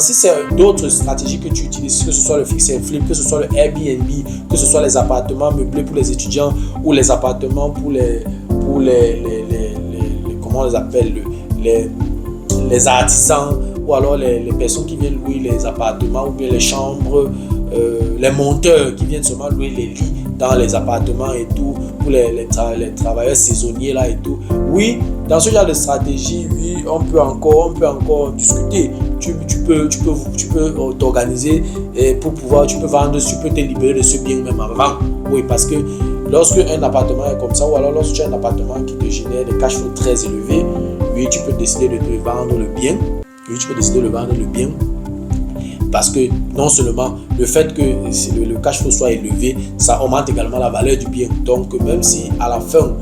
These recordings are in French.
si c'est d'autres stratégies que tu utilises, que ce soit le fix and flip, que ce soit le Airbnb, que ce soit les appartements meublés pour les étudiants ou les appartements pour les comment on les appelle, les artisans, ou alors les personnes qui viennent louer les appartements ou bien les chambres, les monteurs qui viennent seulement louer les lits dans les appartements et tout, pour les travailleurs saisonniers là et tout. Oui, dans ce genre de stratégie, oui, on peut encore discuter. Tu peux t'organiser pour pouvoir, tu peux vendre, tu peux te libérer de ce bien même avant. Oui, parce que lorsque un appartement est comme ça, ou alors lorsque tu as un appartement qui te génère des cash flows très élevés, oui, tu peux décider de te vendre le bien. Oui, tu peux décider de vendre le bien. Parce que non seulement le fait que le cash flow soit élevé, ça augmente également la valeur du bien. Donc, même si à la fin,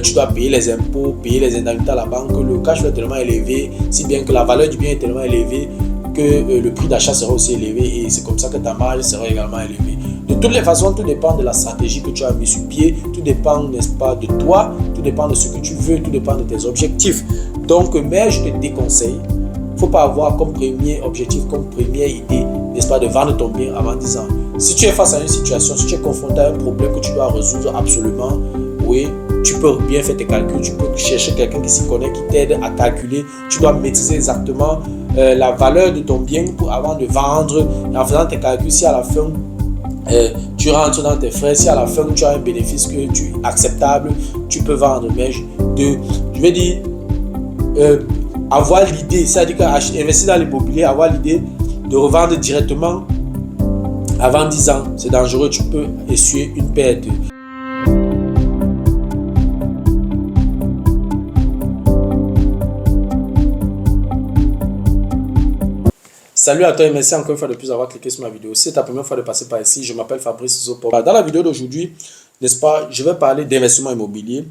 tu dois payer les impôts, payer les indemnités à la banque, le cash flow est tellement élevé, si bien que la valeur du bien est tellement élevée que le prix d'achat sera aussi élevé et c'est comme ça que ta marge sera également élevée. De toutes les façons, tout dépend de la stratégie que tu as mis sur pied, tout dépend, n'est-ce pas, de toi, tout dépend de ce que tu veux, tout dépend de tes objectifs. Donc, mais je te déconseille, il ne faut pas avoir comme premier objectif, comme première idée, n'est-ce pas, de vendre ton bien avant 10 ans. Si tu es face à une situation, si tu es confronté à un problème que tu dois résoudre absolument, oui, tu peux bien faire tes calculs, tu peux chercher quelqu'un qui s'y connaît, qui t'aide à calculer. Tu dois maîtriser exactement la valeur de ton bien avant de vendre. En faisant tes calculs, si à la fin, tu rentres dans tes frais, si à la fin tu as un bénéfice que tu es acceptable, tu peux vendre. Mais je vais dire, avoir l'idée, c'est-à-dire qu'investir dans l'immobilier, avoir l'idée de revendre directement avant 10 ans, c'est dangereux, tu peux essuyer une perte. Salut à toi et merci encore une fois de plus avoir cliqué sur ma vidéo. Si c'est ta première fois de passer par ici, je m'appelle Fabrice Zopo. Dans la vidéo d'aujourd'hui, n'est-ce pas, je vais parler d'investissement immobilier.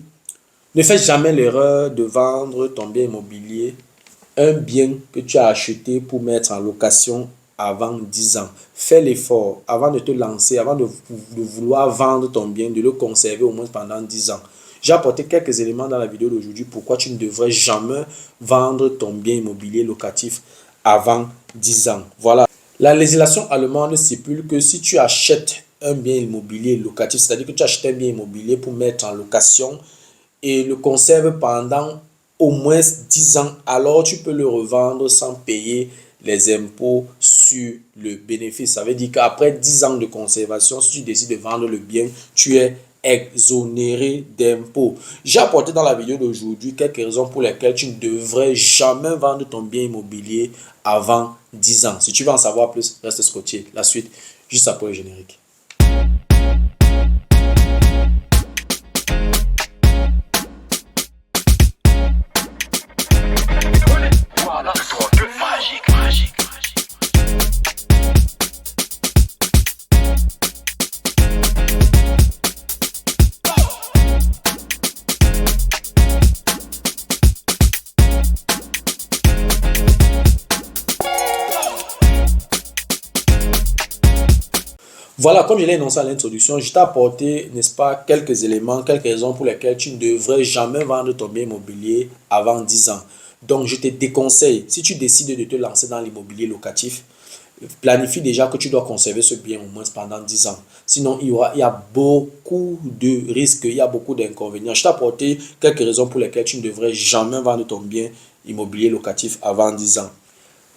Ne fais jamais l'erreur de vendre ton bien immobilier, un bien que tu as acheté pour mettre en location avant 10 ans. Fais l'effort avant de te lancer, avant de vouloir vendre ton bien, de le conserver au moins pendant 10 ans. J'ai apporté quelques éléments dans la vidéo d'aujourd'hui pourquoi tu ne devrais jamais vendre ton bien immobilier locatif avant 10 ans. Voilà. La législation allemande stipule que si tu achètes un bien immobilier locatif, c'est-à-dire que tu achètes un bien immobilier pour mettre en location et le conserves pendant au moins 10 ans, alors tu peux le revendre sans payer les impôts sur le bénéfice. Ça veut dire qu'après 10 ans de conservation, si tu décides de vendre le bien, tu es exonéré d'impôts. J'ai apporté dans la vidéo d'aujourd'hui quelques raisons pour lesquelles tu ne devrais jamais vendre ton bien immobilier avant 10 ans. Si tu veux en savoir plus, reste scotché. La suite, juste après le générique. Voilà, comme je l'ai énoncé à l'introduction, je t'ai apporté, n'est-ce pas, quelques éléments, quelques raisons pour lesquelles tu ne devrais jamais vendre ton bien immobilier avant 10 ans. Donc, je te déconseille, si tu décides de te lancer dans l'immobilier locatif, planifie déjà que tu dois conserver ce bien au moins pendant 10 ans. Sinon, il y a beaucoup de risques, il y a beaucoup d'inconvénients. Je t'ai apporté quelques raisons pour lesquelles tu ne devrais jamais vendre ton bien immobilier locatif avant 10 ans.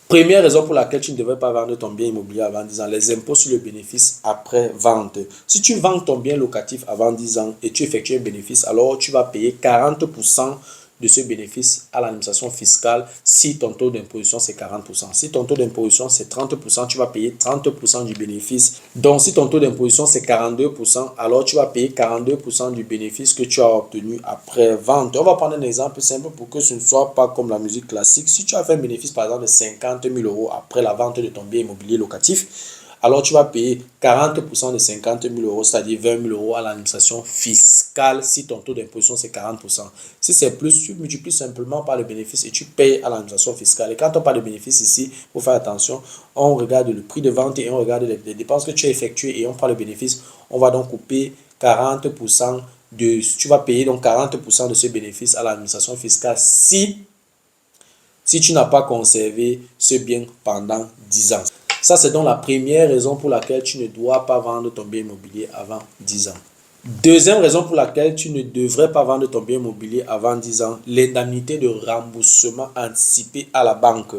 Première raison pour laquelle tu ne devrais pas vendre ton bien immobilier avant 10 ans, les impôts sur le bénéfice après vente. Si tu vends ton bien locatif avant 10 ans et tu effectues un bénéfice, alors tu vas payer 40% de ce bénéfice à l'administration fiscale si ton taux d'imposition c'est 40%. Si ton taux d'imposition c'est 30%, tu vas payer 30% du bénéfice. Donc si ton taux d'imposition c'est 42%, alors tu vas payer 42% du bénéfice que tu as obtenu après vente. On va prendre un exemple simple pour que ce ne soit pas comme la musique classique. Si tu as fait un bénéfice par exemple de 50 000 € après la vente de ton bien immobilier locatif, alors tu vas payer 40% de 50 000 €, c'est-à-dire 20 000 € à l'administration fiscale si ton taux d'imposition c'est 40%. Si c'est plus, tu multiplies simplement par le bénéfice et tu payes à l'administration fiscale. Et quand on parle de bénéfice ici, il faut faire attention, on regarde le prix de vente et on regarde les dépenses que tu as effectuées et on prend le bénéfice. On va donc couper 40% tu vas payer donc 40% de ce bénéfice à l'administration fiscale si si tu n'as pas conservé ce bien pendant 10 ans. Ça, c'est donc la première raison pour laquelle tu ne dois pas vendre ton bien immobilier avant 10 ans. Deuxième raison pour laquelle tu ne devrais pas vendre ton bien immobilier avant 10 ans, l'indemnité de remboursement anticipé à la banque.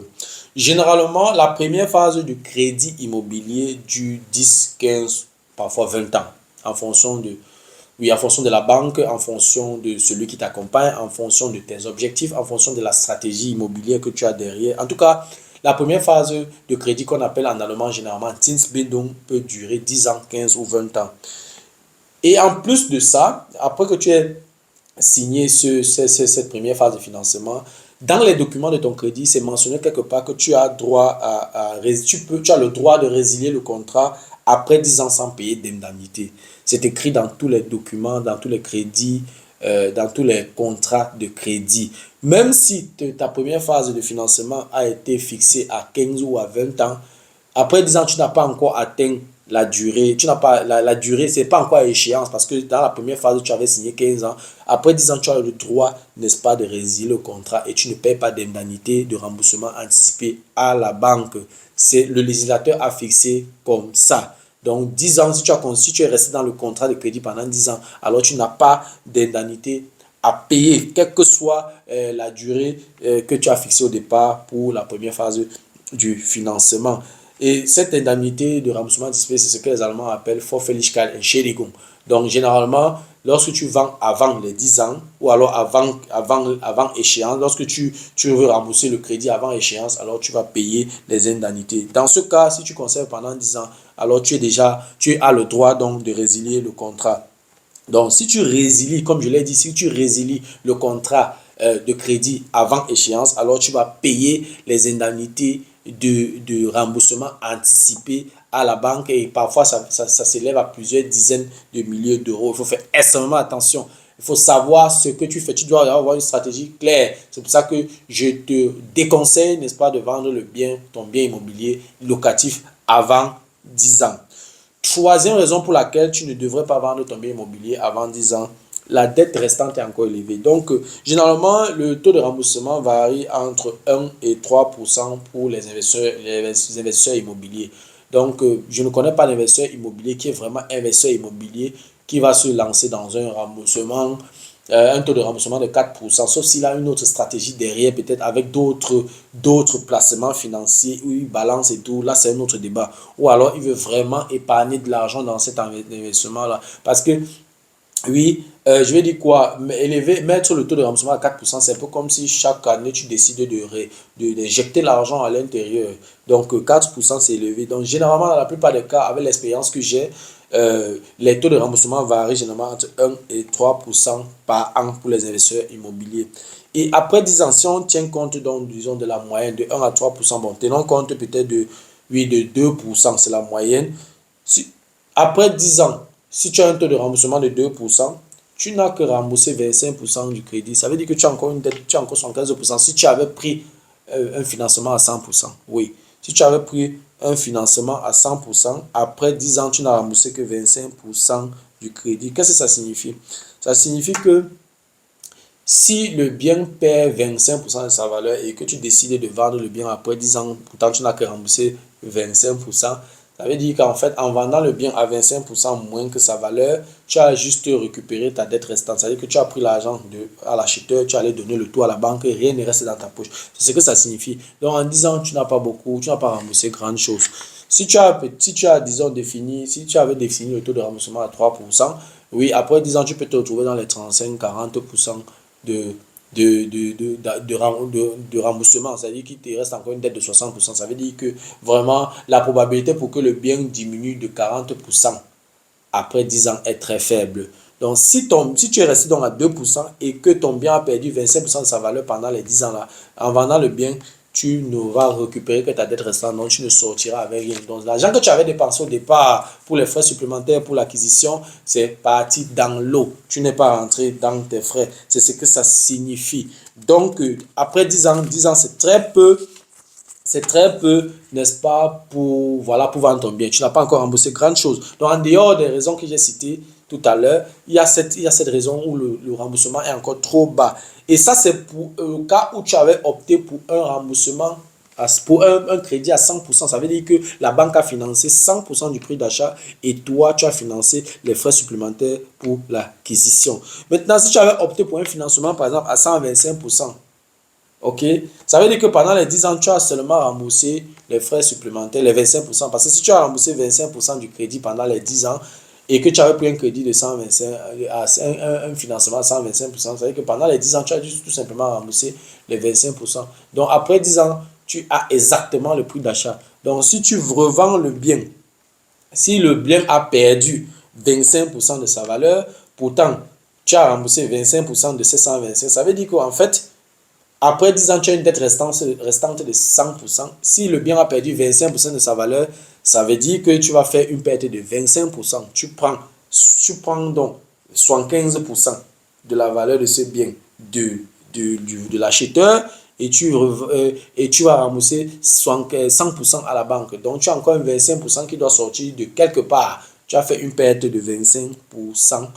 Généralement, la première phase du crédit immobilier dure 10, 15, parfois 20 ans, en fonction de la banque, en fonction de celui qui t'accompagne, en fonction de tes objectifs, en fonction de la stratégie immobilière que tu as derrière. En tout cas, la première phase de crédit qu'on appelle en allemand généralement Zinsbindung peut durer 10 ans, 15 ou 20 ans. Et en plus de ça, après que tu aies signé cette première phase de financement, dans les documents de ton crédit, c'est mentionné quelque part que tu as droit tu as le droit de résilier le contrat après 10 ans sans payer d'indemnité. C'est écrit dans tous les documents, dans tous les crédits, dans tous les contrats de crédit. Même si ta première phase de financement a été fixée à 15 ou à 20 ans, après 10 ans, tu n'as pas encore atteint la durée. Tu n'as pas la durée, c'est pas encore à échéance parce que dans la première phase, tu avais signé 15 ans. Après 10 ans, tu as le droit, n'est-ce pas, de résilier le contrat et tu ne payes pas d'indemnité de remboursement anticipé à la banque. C'est le législateur a fixé comme ça. Donc 10 ans, si tu es resté dans le contrat de crédit pendant 10 ans, alors tu n'as pas d'indemnité à payer, quelle que soit la durée que tu as fixée au départ pour la première phase du financement. Et cette indemnité de remboursement anticipé, c'est ce que les Allemands appellent Vorfälligkeit Entschädigung. Donc, généralement, lorsque tu vends avant les 10 ans, ou alors avant échéance, lorsque tu veux rembourser le crédit avant échéance, alors tu vas payer les indemnités. Dans ce cas, si tu conserves pendant 10 ans, alors tu as le droit donc de résilier le contrat. Donc, si tu résilies, comme je l'ai dit, si tu résilies le contrat de crédit avant échéance, alors tu vas payer les indemnités de remboursement anticipé à la banque et parfois ça s'élève à plusieurs dizaines de milliers d'euros. Il faut faire extrêmement attention. Il faut savoir ce que tu fais. Tu dois avoir une stratégie claire. C'est pour ça que je te déconseille, n'est-ce pas, de vendre ton bien immobilier locatif avant 10 ans. Troisième raison pour laquelle tu ne devrais pas vendre ton bien immobilier avant 10 ans, la dette restante est encore élevée. Donc, généralement, le taux de remboursement varie entre 1 et 3% pour les investisseurs immobiliers. Donc, je ne connais pas d'investisseur immobilier qui est vraiment investisseur immobilier qui va se lancer dans un remboursement, un taux de remboursement de 4%, sauf s'il a une autre stratégie derrière, peut-être avec d'autres placements financiers où il balance et tout. Là, c'est un autre débat. Ou alors, il veut vraiment épargner de l'argent dans cet investissement-là. Parce que oui, je vais dire quoi? Mettre le taux de remboursement à 4%, c'est un peu comme si chaque année tu décides d'injecter l'argent à l'intérieur. Donc 4%, c'est élevé. Donc généralement, dans la plupart des cas, avec l'expérience que j'ai, les taux de remboursement varient généralement entre 1 et 3% par an pour les investisseurs immobiliers. Et après 10 ans, si on tient compte donc, disons, de la moyenne de 1 à 3%, bon, tenons compte peut-être de 2%, c'est la moyenne. Après 10 ans, si tu as un taux de remboursement de 2%, tu n'as que remboursé 25% du crédit. Ça veut dire que tu as encore une dette, tu as encore 75%. Si tu avais pris un financement à 100%, oui. Si tu avais pris un financement à 100%, après 10 ans, tu n'as remboursé que 25% du crédit. Qu'est-ce que ça signifie? Ça signifie que si le bien perd 25% de sa valeur et que tu décides de vendre le bien après 10 ans, pourtant tu n'as que remboursé 25%, ça veut dire qu'en fait, en vendant le bien à 25% moins que sa valeur, tu as juste récupéré ta dette restante. C'est-à-dire que tu as pris l'argent à l'acheteur, tu allais donner le tout à la banque, rien ne reste dans ta poche. C'est ce que ça signifie. Donc en 10 ans, tu n'as pas beaucoup, tu n'as pas remboursé grande chose. Si tu as, disons, si tu avais défini le taux de remboursement à 3%, oui, après 10 ans, tu peux te retrouver dans les 35-40% de remboursement, c'est-à-dire qu'il te reste encore une dette de 60%. Ça veut dire que vraiment la probabilité pour que le bien diminue de 40% après 10 ans est très faible. Donc si tu es resté donc à 2% et que ton bien a perdu 25% de sa valeur pendant les 10 ans là, en vendant le bien, tu ne vas récupérer que ta dette restante, donc tu ne sortiras avec rien. Donc l'argent que tu avais dépensé au départ pour les frais supplémentaires, pour l'acquisition, c'est parti dans l'eau. Tu n'es pas rentré dans tes frais. C'est ce que ça signifie. Donc après 10 ans c'est très peu. c'est très peu, n'est-ce pas, pour, voilà, pour vendre ton bien. Tu n'as pas encore remboursé grande chose. Donc, en dehors des raisons que j'ai citées tout à l'heure, il y a cette raison où le remboursement est encore trop bas. Et ça, c'est pour le cas où tu avais opté pour un remboursement, pour un crédit à 100%. Ça veut dire que la banque a financé 100% du prix d'achat et toi, tu as financé les frais supplémentaires pour l'acquisition. Maintenant, si tu avais opté pour un financement, par exemple, à 125%, ok, ça veut dire que pendant les 10 ans, tu as seulement remboursé les frais supplémentaires, les 25%. Parce que si tu as remboursé 25% du crédit pendant les 10 ans et que tu avais pris un crédit de 125, un financement à 125%, ça veut dire que pendant les 10 ans, tu as dû tout simplement rembourser les 25%. Donc après 10 ans, tu as exactement le prix d'achat. Donc si tu revends le bien, si le bien a perdu 25% de sa valeur, pourtant tu as remboursé 25% de ces 125, ça veut dire qu'en fait, après 10 ans, tu as une dette restante de 100%. Si le bien a perdu 25% de sa valeur, ça veut dire que tu vas faire une perte de 25%. Tu prends donc 75% de la valeur de ce bien de l'acheteur et tu vas rembourser 100% à la banque. Donc, tu as encore un 25% qui doit sortir de quelque part. Tu as fait une perte de 25%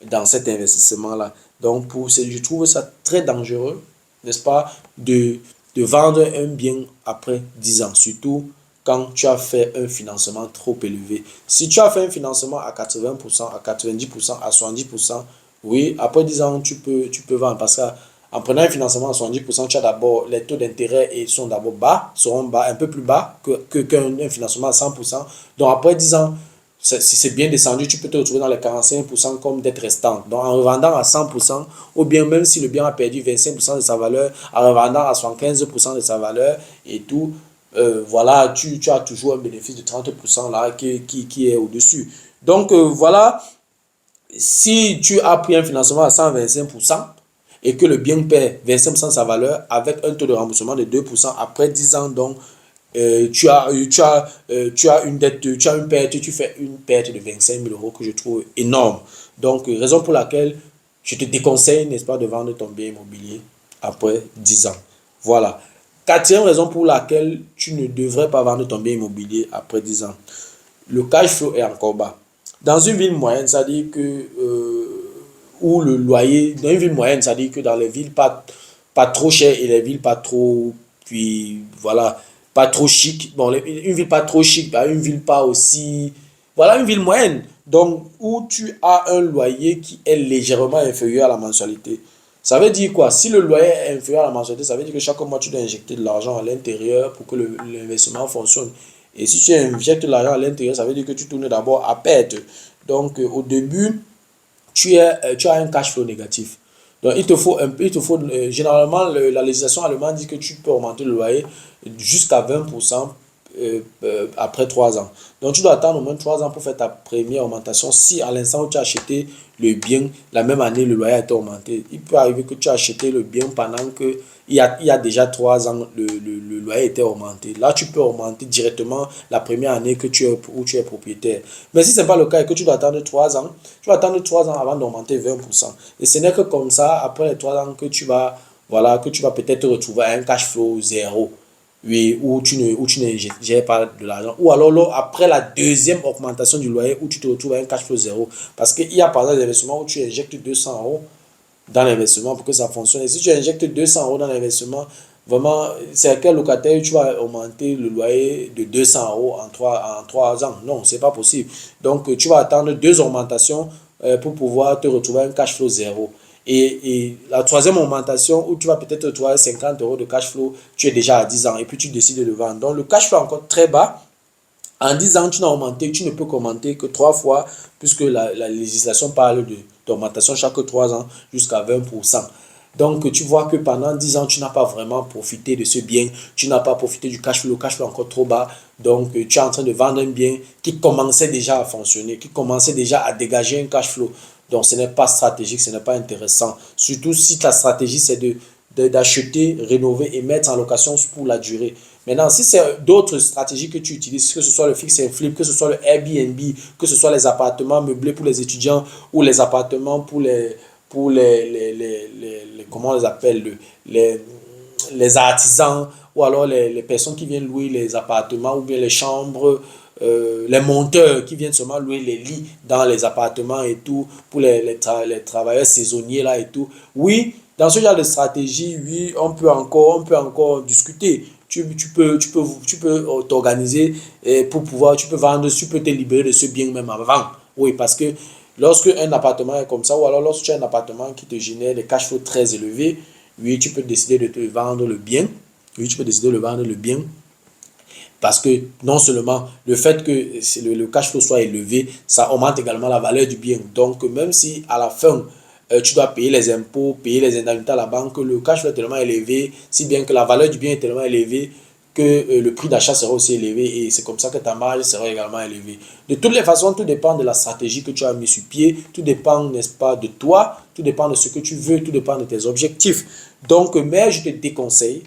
dans cet investissement-là. Donc, je trouve ça très dangereux, n'est-ce pas, de vendre un bien après 10 ans, surtout quand tu as fait un financement trop élevé. Si tu as fait un financement à 80%, à 90%, à 70%, oui, après 10 ans, tu peux vendre parce qu'en prenant un financement à 70%, tu as d'abord les taux d'intérêt sont d'abord seront bas, un peu plus bas qu'un financement à 100%. Donc après 10 ans, c'est bien descendu, tu peux te retrouver dans les 45% comme dette restante. Donc en revendant à 100%, ou bien même si le bien a perdu 25% de sa valeur, en revendant à 75% de sa valeur et tout, voilà, tu as toujours un bénéfice de 30% là qui est au-dessus. Donc voilà, si tu as pris un financement à 125% et que le bien perd 25% de sa valeur avec un taux de remboursement de 2% après 10 ans, donc tu as une dette, tu as une perte, tu fais une perte de 25 000 euros que je trouve énorme. Donc, raison pour laquelle je te déconseille, n'est-ce pas, de vendre ton bien immobilier après 10 ans. Voilà. Quatrième raison pour laquelle tu ne devrais pas vendre ton bien immobilier après 10 ans. Le cash flow est encore bas. Dans une ville moyenne, ça dit que où le loyer, dans une ville moyenne, ça dit que dans les villes pas trop chères et les villes pas trop, puis voilà, pas trop chic. Bon, une ville pas trop chic, une ville pas aussi, voilà, une ville moyenne. Donc, où tu as un loyer qui est légèrement inférieur à la mensualité. Ça veut dire quoi? Si le loyer est inférieur à la mensualité, ça veut dire que chaque mois, tu dois injecter de l'argent à l'intérieur pour que l'investissement fonctionne. Et si tu injectes de l'argent à l'intérieur, ça veut dire que tu tournes d'abord à perte. Donc, au début, tu as un cash flow négatif. Donc, généralement, la législation allemande dit que tu peux augmenter le loyer jusqu'à 20% après 3 ans. Donc, tu dois attendre au moins 3 ans pour faire ta première augmentation. Si à l'instant où tu as acheté le bien, la même année, le loyer a été augmenté, il peut arriver que tu as acheté le bien pendant que il y a déjà 3 ans, le loyer était augmenté. Là, tu peux augmenter directement la première année où tu es propriétaire. Mais si ce n'est pas le cas et que tu dois attendre 3 ans, tu vas attendre 3 ans avant d'augmenter 20%. Et ce n'est que comme ça, après les 3 ans, voilà, que tu vas peut-être te retrouver à un cash flow zéro. Oui, où tu ne gères pas de l'argent. Ou alors, là, après la deuxième augmentation du loyer, où tu te retrouves à un cash flow zéro. Parce qu'il y a par exemple des investissements où tu injectes 200 euros dans l'investissement pour que ça fonctionne. Et si tu injectes 200 euros dans l'investissement, vraiment, c'est à quel locataire tu vas augmenter le loyer de 200 euros en 3 ans? Non, c'est pas possible. Donc, tu vas attendre 2 augmentations pour pouvoir te retrouver un cash flow zéro. Et la troisième augmentation où tu vas peut-être retrouver 50 euros de cash flow, tu es déjà à 10 ans et puis tu décides de le vendre. Donc, le cash flow est encore très bas. En 10 ans, tu ne peux qu'augmenter que 3 fois, puisque la législation parle d'augmentation chaque 3 ans jusqu'à 20%. Donc, tu vois que pendant 10 ans, tu n'as pas vraiment profité de ce bien, tu n'as pas profité du cash flow, le cash flow est encore trop bas. Donc, tu es en train de vendre un bien qui commençait déjà à fonctionner, qui commençait déjà à dégager un cash flow. Donc, ce n'est pas stratégique, ce n'est pas intéressant. Surtout si ta stratégie, c'est d'acheter, rénover et mettre en location pour la durée. Maintenant, si c'est d'autres stratégies que tu utilises, que ce soit le fix and flip, que ce soit le Airbnb, que ce soit les appartements meublés pour les étudiants ou les appartements comment on les appelle, les artisans ou alors les personnes qui viennent louer les appartements ou bien les chambres, les monteurs qui viennent seulement louer les lits dans les appartements et tout, pour les travailleurs saisonniers là et tout. Oui, dans ce genre de stratégie, oui, on peut encore discuter. Tu peux t'organiser pour pouvoir, tu peux vendre, tu peux te libérer de ce bien même avant. Oui, parce que lorsque un appartement est comme ça, ou alors lorsque tu as un appartement qui te génère des cash flows très élevés, oui, tu peux décider de te vendre le bien. Oui, tu peux décider de vendre le bien. Parce que non seulement le fait que le cash flow soit élevé, ça augmente également la valeur du bien. Donc, même si à la fin, tu dois payer les impôts, payer les indemnités à la banque, le cash flow est tellement élevé, si bien que la valeur du bien est tellement élevée que le prix d'achat sera aussi élevé et c'est comme ça que ta marge sera également élevée. De toutes les façons, tout dépend de la stratégie que tu as mis sur pied, tout dépend, n'est-ce pas, de toi, tout dépend de ce que tu veux, tout dépend de tes objectifs. Donc, mais je te déconseille,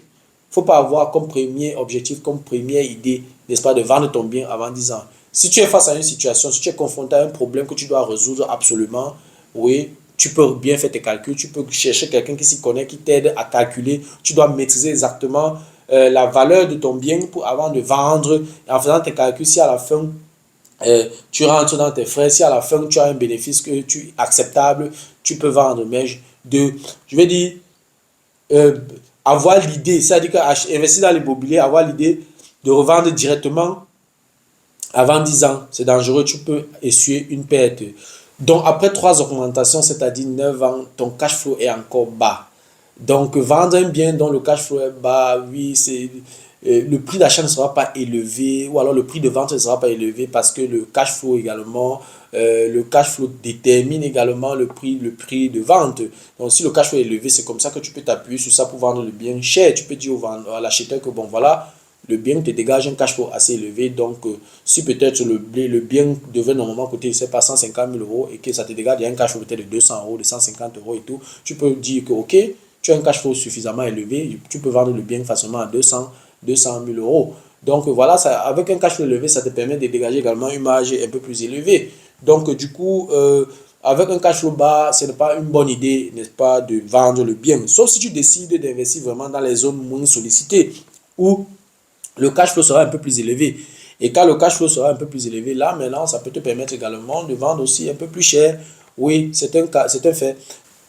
faut pas avoir comme premier objectif, comme première idée, n'est-ce pas, de vendre ton bien avant 10 ans. Si tu es face à une situation, si tu es confronté à un problème que tu dois résoudre absolument, oui, tu peux bien faire tes calculs, tu peux chercher quelqu'un qui s'y connaît, qui t'aide à calculer. Tu dois maîtriser exactement la valeur de ton bien pour, avant de vendre. En faisant tes calculs, si à la fin, tu rentres dans tes frais, si à la fin, tu as un bénéfice que tu acceptable, tu peux vendre. Mais je vais dire, euh, avoir l'idée, c'est-à-dire qu'investir dans l'immobilier, avoir l'idée de revendre directement avant 10 ans, c'est dangereux, tu peux essuyer une perte. Donc après 3 augmentations, c'est-à-dire 9 ans, ton cash flow est encore bas. Donc vendre un bien dont le cash flow est bas, oui, le prix d'achat ne sera pas élevé ou alors le prix de vente ne sera pas élevé parce que le cash flow également, le cash flow détermine également le prix de vente. Donc si le cash flow est élevé, c'est comme ça que tu peux t'appuyer sur ça pour vendre le bien cher. Tu peux dire à l'acheteur que bon voilà, le bien te dégage un cash flow assez élevé. Donc si peut-être le bien devait normalement coûter, je sais pas, 150 000 euros et que ça te dégage un cash flow peut-être de 200 euros, de 150 euros et tout, tu peux dire que ok, tu as un cash flow suffisamment élevé, tu peux vendre le bien facilement à 200 000 euros. Donc voilà, ça, avec un cash flow élevé, ça te permet de dégager également une marge un peu plus élevée. Donc du coup, avec un cash flow bas, ce n'est pas une bonne idée, n'est-ce pas, de vendre le bien. Sauf si tu décides d'investir vraiment dans les zones moins sollicitées, où le cash flow sera un peu plus élevé. Et quand le cash flow sera un peu plus élevé, là maintenant, ça peut te permettre également de vendre aussi un peu plus cher. Oui, c'est un fait.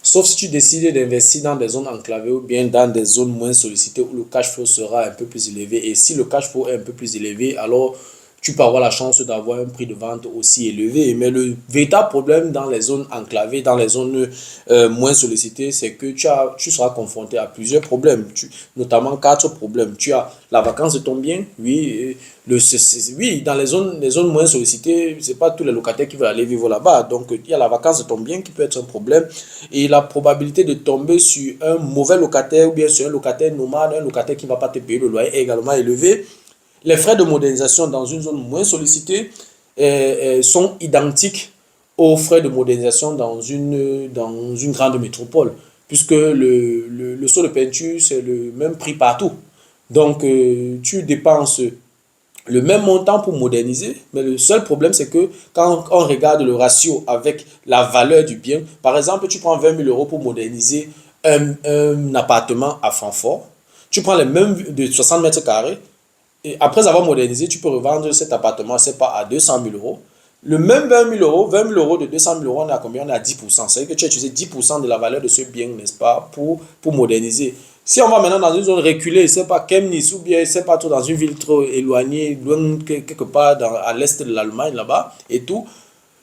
Sauf si tu décides d'investir dans des zones enclavées ou bien dans des zones moins sollicitées où le cash flow sera un peu plus élevé. Et si le cash flow est un peu plus élevé, alors tu peux avoir la chance d'avoir un prix de vente aussi élevé. Mais le véritable problème dans les zones enclavées, dans les zones moins sollicitées, c'est que tu seras confronté à plusieurs problèmes, notamment 4 problèmes. Tu as la vacance de ton bien, oui, oui, dans les zones moins sollicitées, ce n'est pas tous les locataires qui veulent aller vivre là-bas. Donc, il y a la vacance de ton bien qui peut être un problème. Et la probabilité de tomber sur un mauvais locataire ou bien sur un locataire nomade, un locataire qui ne va pas te payer le loyer est également élevée. Les frais de modernisation dans une zone moins sollicitée sont identiques aux frais de modernisation dans une grande métropole, puisque le seau de peinture, c'est le même prix partout. Donc, tu dépenses le même montant pour moderniser, mais le seul problème, c'est que quand on regarde le ratio avec la valeur du bien, par exemple, tu prends 20 000 euros pour moderniser un appartement à Francfort, tu prends les mêmes de 60 mètres carrés, et après avoir modernisé, tu peux revendre cet appartement, c'est pas à 200 000 euros. Le même 20 000 euros de 200 000 euros, on est à combien? On est à 10%. C'est-à-dire que tu as utilisé 10% de la valeur de ce bien, n'est-ce pas, pour moderniser. Si on va maintenant dans une zone reculée, c'est pas Chemnitz ou bien c'est pas trop dans une ville trop éloignée, loin quelque part à l'est de l'Allemagne là-bas et tout,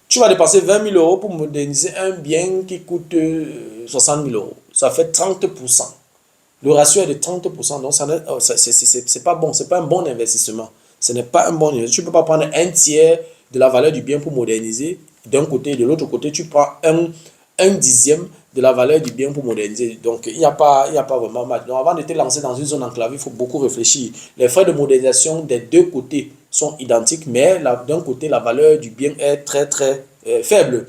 tu vas dépenser 20 000 euros pour moderniser un bien qui coûte 60 000 euros. Ça fait 30%. Le ratio est de 30%, donc c'est pas bon, c'est pas un bon investissement. Ce n'est pas un bon investissement. Tu ne peux pas prendre un tiers de la valeur du bien pour moderniser d'un côté et de l'autre côté, tu prends un dixième de la valeur du bien pour moderniser. Donc, il n'y a pas vraiment match. Donc, avant de te lancer dans une zone enclavée, il faut beaucoup réfléchir. Les frais de modernisation des deux côtés sont identiques, mais d'un côté, la valeur du bien est très, très faible.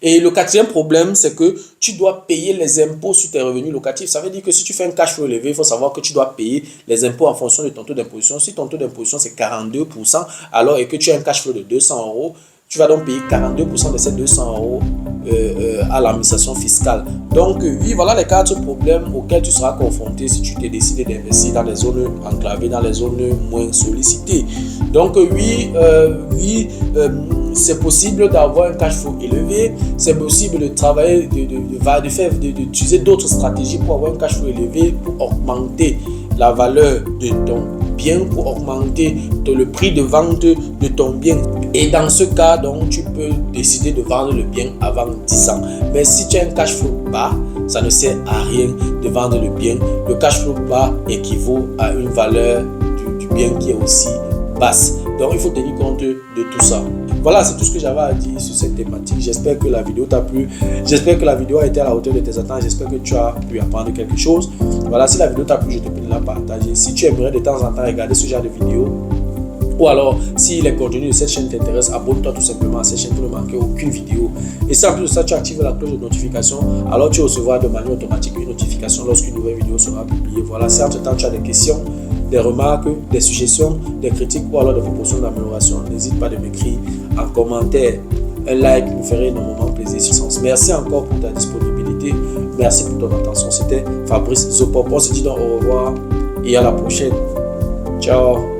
Et le quatrième problème, c'est que tu dois payer les impôts sur tes revenus locatifs. Ça veut dire que si tu fais un cash flow élevé, il faut savoir que tu dois payer les impôts en fonction de ton taux d'imposition. Si ton taux d'imposition c'est 42%, alors et que tu as un cash flow de 200 euros, tu vas donc payer 42% de ces 200 euros à l'administration fiscale. Donc oui, voilà les 4 problèmes auxquels tu seras confronté si tu t'es décidé d'investir dans les zones enclavées, dans les zones moins sollicitées. Donc oui, c'est possible d'avoir un cash flow élevé, c'est possible de travailler, d'utiliser d'autres stratégies pour avoir un cash flow élevé, pour augmenter la valeur de ton bien, pour augmenter le prix de vente de ton bien. Et dans ce cas, donc, tu peux décider de vendre le bien avant 10 ans. Mais si tu as un cash flow bas, ça ne sert à rien de vendre le bien. Le cash flow bas équivaut à une valeur du bien qui est aussi basse. Donc, il faut tenir compte de tout ça. Voilà, c'est tout ce que j'avais à dire sur cette thématique. J'espère que la vidéo t'a plu. J'espère que la vidéo a été à la hauteur de tes attentes. J'espère que tu as pu apprendre quelque chose. Voilà, si la vidéo t'a plu, je te prie de la partager. Si tu aimerais de temps en temps regarder ce genre de vidéo, ou alors si les contenus de cette chaîne t'intéressent, abonne-toi tout simplement à cette chaîne pour ne manquer aucune vidéo. Et si en plus de ça, tu actives la cloche de notification, alors tu recevras de manière automatique une notification lorsqu'une nouvelle vidéo sera publiée. Voilà, si entre temps tu as des questions, des remarques, des suggestions, des critiques ou alors des propositions d'amélioration, n'hésite pas de m'écrire en commentaire. Un like me ferait énormément plaisir. Merci encore pour ta disponibilité. Merci pour ton attention. C'était Fabrice Zopop. On se dit donc au revoir et à la prochaine. Ciao.